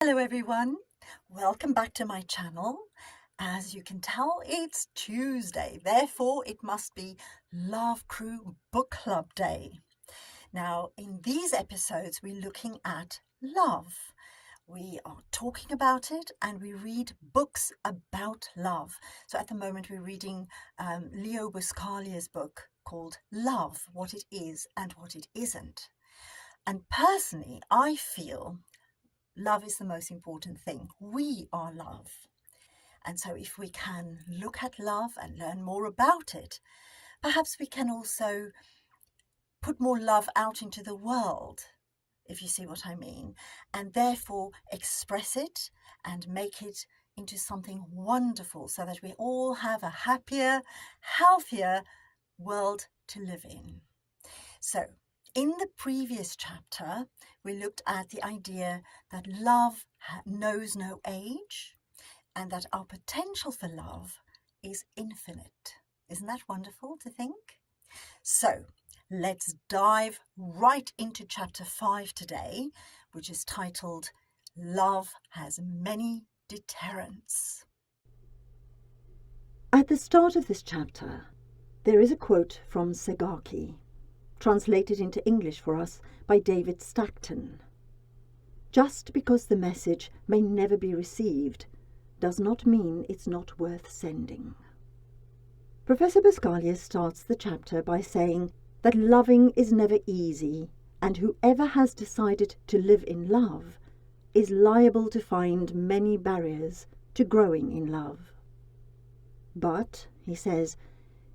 Hello everyone, welcome back to my channel. As you can tell, it's Tuesday, therefore it must be LoveCrew Book Club Day. Now, in these episodes, we're looking at love. We are talking about it and we read books about love. So at the moment we're reading Leo Buscaglia's book called Love, What It Is and What It Isn't. And personally, I feel love is the most important thing. We are love. And so if we can look at love and learn more about it, perhaps we can also put more love out into the world, if you see what I mean, and therefore express it and make it into something wonderful so that we all have a happier, healthier world to live in. So, in the previous chapter, we looked at the idea that love knows no age and that our potential for love is infinite. Isn't that wonderful to think? So, let's dive right into chapter 5 today, which is titled Love Has Many Deterrents. At the start of this chapter, there is a quote from Segaki, translated into English for us by David Stackton. Just because the message may never be received does not mean it's not worth sending. Professor Buscaglia starts the chapter by saying that loving is never easy, and whoever has decided to live in love is liable to find many barriers to growing in love. But, he says,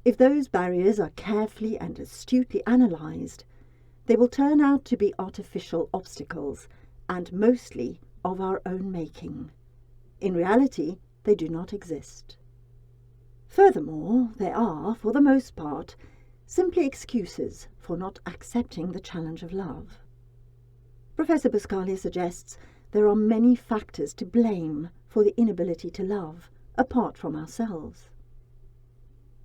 if those barriers are carefully and astutely analysed, they will turn out to be artificial obstacles and mostly of our own making. In reality, they do not exist. Furthermore, they are, for the most part, simply excuses for not accepting the challenge of love. Professor Buscaglia suggests there are many factors to blame for the inability to love, apart from ourselves.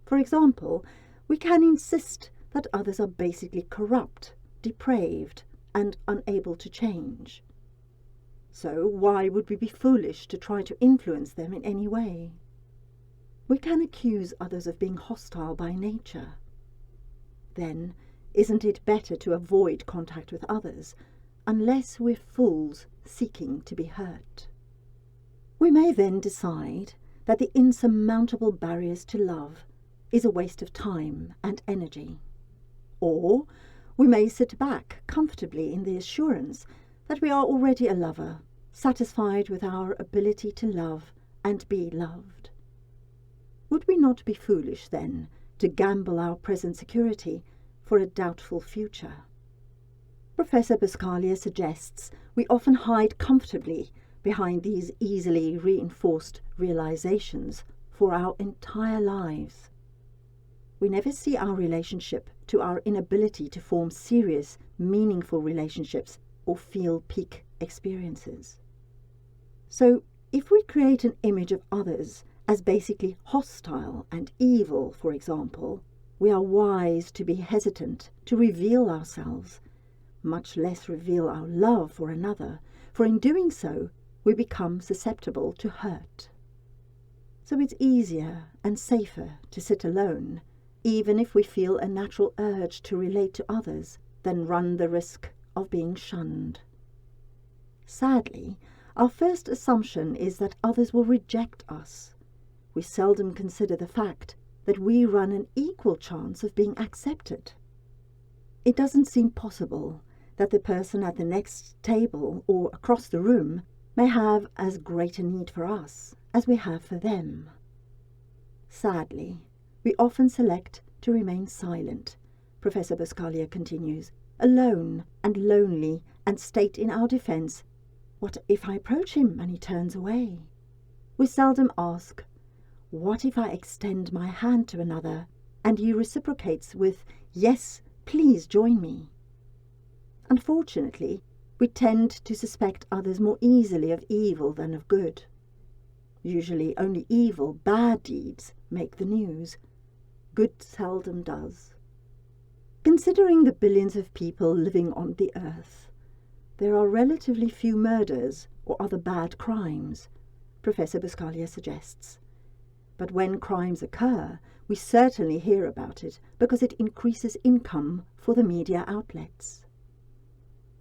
For example, we can insist that others are basically corrupt, depraved, and unable to change. So why would we be foolish to try to influence them in any way? We can accuse others of being hostile by nature. Then, isn't it better to avoid contact with others, unless we're fools seeking to be hurt? We may then decide that the insurmountable barriers to love is a waste of time and energy. Or we may sit back comfortably in the assurance that we are already a lover, satisfied with our ability to love and be loved. Would we not be foolish, then, to gamble our present security for a doubtful future? Professor Buscaglia suggests we often hide comfortably behind these easily reinforced realizations for our entire lives. We never see our relationship to our inability to form serious, meaningful relationships or feel peak experiences. So, if we create an image of others as basically hostile and evil, for example, we are wise to be hesitant to reveal ourselves, much less reveal our love for another, for in doing so, we become susceptible to hurt. So it's easier and safer to sit alone, even if we feel a natural urge to relate to others, than run the risk of being shunned. Sadly, our first assumption is that others will reject us. We seldom consider the fact that we run an equal chance of being accepted. It doesn't seem possible that the person at the next table or across the room may have as great a need for us as we have for them. Sadly, we often select to remain silent, Professor Buscaglia continues, alone and lonely, and state in our defence, what if I approach him and he turns away? We seldom ask, what if I extend my hand to another and he reciprocates with, yes, please join me? Unfortunately, we tend to suspect others more easily of evil than of good. Usually only evil, bad deeds make the news. Good seldom does. Considering the billions of people living on the earth, there are relatively few murders or other bad crimes, Professor Buscaglia suggests. But when crimes occur, we certainly hear about it because it increases income for the media outlets.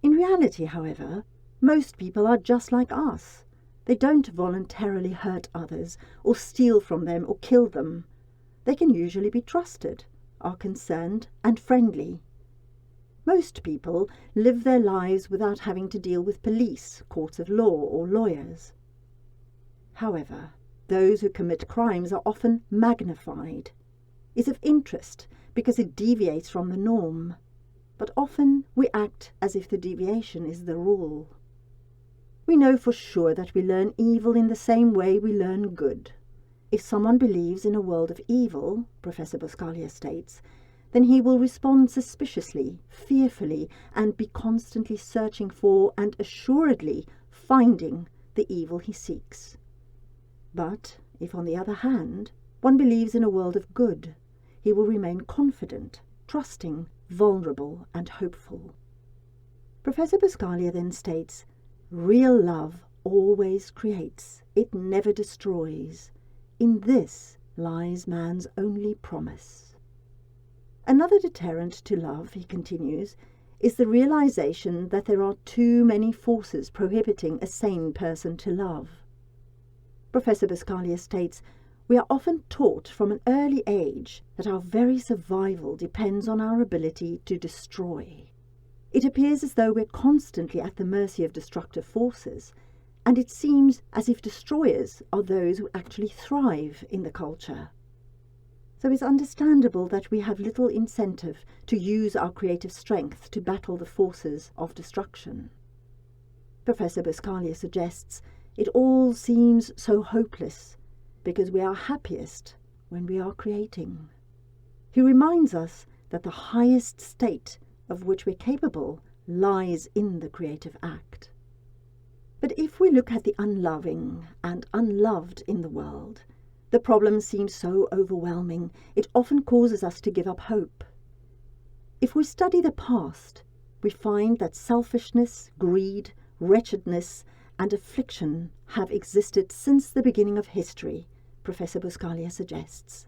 In reality, however, most people are just like us. They don't voluntarily hurt others or steal from them or kill them. They can usually be trusted, are concerned and friendly. Most people live their lives without having to deal with police, courts of law or lawyers. However, those who commit crimes are often magnified. It's of interest because it deviates from the norm, but often we act as if the deviation is the rule. We know for sure that we learn evil in the same way we learn good. If someone believes in a world of evil, Professor Buscaglia states, then he will respond suspiciously, fearfully, and be constantly searching for and assuredly finding the evil he seeks. But if, on the other hand, one believes in a world of good, he will remain confident, trusting, vulnerable, and hopeful. Professor Buscaglia then states, "Real love always creates, it never destroys. In this lies man's only promise." Another deterrent to love, he continues, is the realization that there are too many forces prohibiting a sane person to love. Professor Buscaglia states, "We are often taught from an early age that our very survival depends on our ability to destroy. It appears as though we're constantly at the mercy of destructive forces, and it seems as if destroyers are those who actually thrive in the culture. So it's understandable that we have little incentive to use our creative strength to battle the forces of destruction." Professor Buscaglia suggests it all seems so hopeless because we are happiest when we are creating. He reminds us that the highest state of which we're capable lies in the creative act. But if we look at the unloving and unloved in the world, the problem seems so overwhelming, it often causes us to give up hope. If we study the past, we find that selfishness, greed, wretchedness, and affliction have existed since the beginning of history, Professor Buscaglia suggests.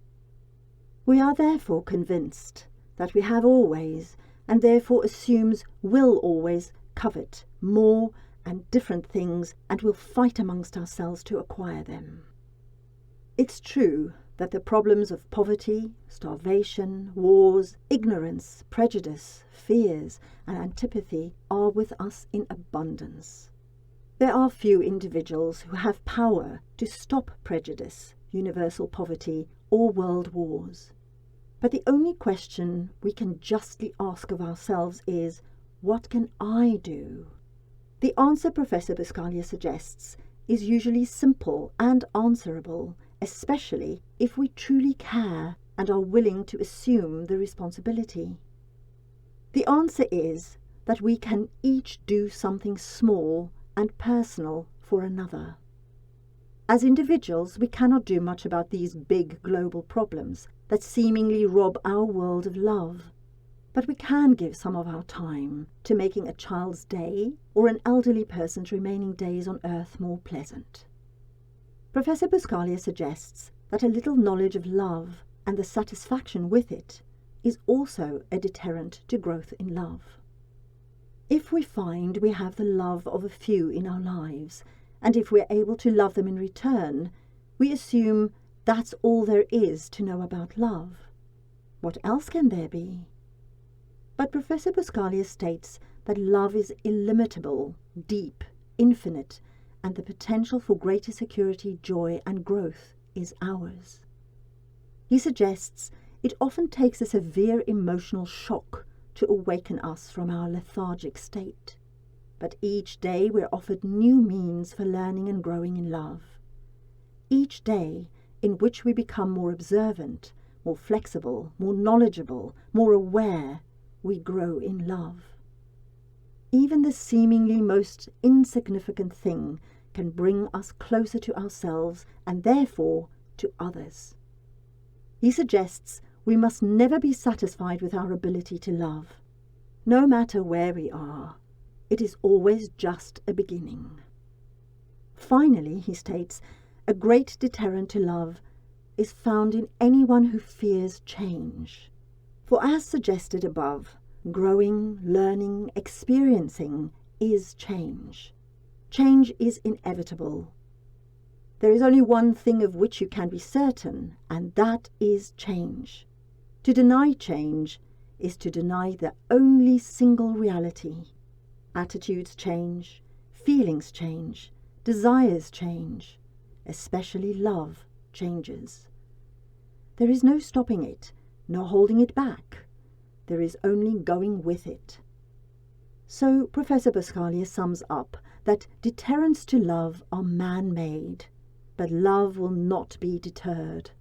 We are therefore convinced that we have always, and therefore assumes will always, covet more and different things and will fight amongst ourselves to acquire them. It's true that the problems of poverty, starvation, wars, ignorance, prejudice, fears, and antipathy are with us in abundance. There are few individuals who have power to stop prejudice, universal poverty, or world wars. But the only question we can justly ask of ourselves is, what can I do? The answer Professor Buscaglia suggests is usually simple and answerable, especially if we truly care and are willing to assume the responsibility. The answer is that we can each do something small and personal for another. As individuals, we cannot do much about these big global problems that seemingly rob our world of love, but we can give some of our time to making a child's day or an elderly person's remaining days on earth more pleasant. Professor Buscaglia suggests that a little knowledge of love and the satisfaction with it is also a deterrent to growth in love. If we find we have the love of a few in our lives, and if we're able to love them in return, we assume that's all there is to know about love. What else can there be? But Professor Buscaglia states that love is illimitable, deep, infinite, and the potential for greater security, joy, and growth is ours. He suggests it often takes a severe emotional shock to awaken us from our lethargic state. But each day we're offered new means for learning and growing in love. Each day in which we become more observant, more flexible, more knowledgeable, more aware, we grow in love. Even the seemingly most insignificant thing can bring us closer to ourselves and therefore to others. He suggests we must never be satisfied with our ability to love. No matter where we are, it is always just a beginning. Finally, he states, a great deterrent to love is found in anyone who fears change. For as suggested above, growing, learning, experiencing is change. Change is inevitable. There is only one thing of which you can be certain, and that is change. To deny change is to deny the only single reality. Attitudes change, feelings change, desires change, especially love changes. There is no stopping it, nor holding it back. There is only going with it. So Professor Buscaglia sums up that deterrents to love are man-made, but love will not be deterred.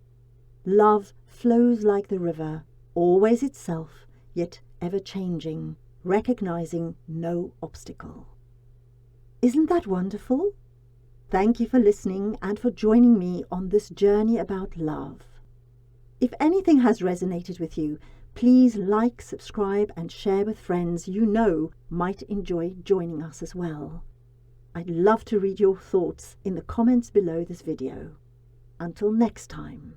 Love flows like the river, always itself, yet ever-changing, recognizing no obstacle. Isn't that wonderful? Thank you for listening and for joining me on this journey about love. If anything has resonated with you, please like, subscribe, and share with friends you know might enjoy joining us as well. I'd love to read your thoughts in the comments below this video. Until next time.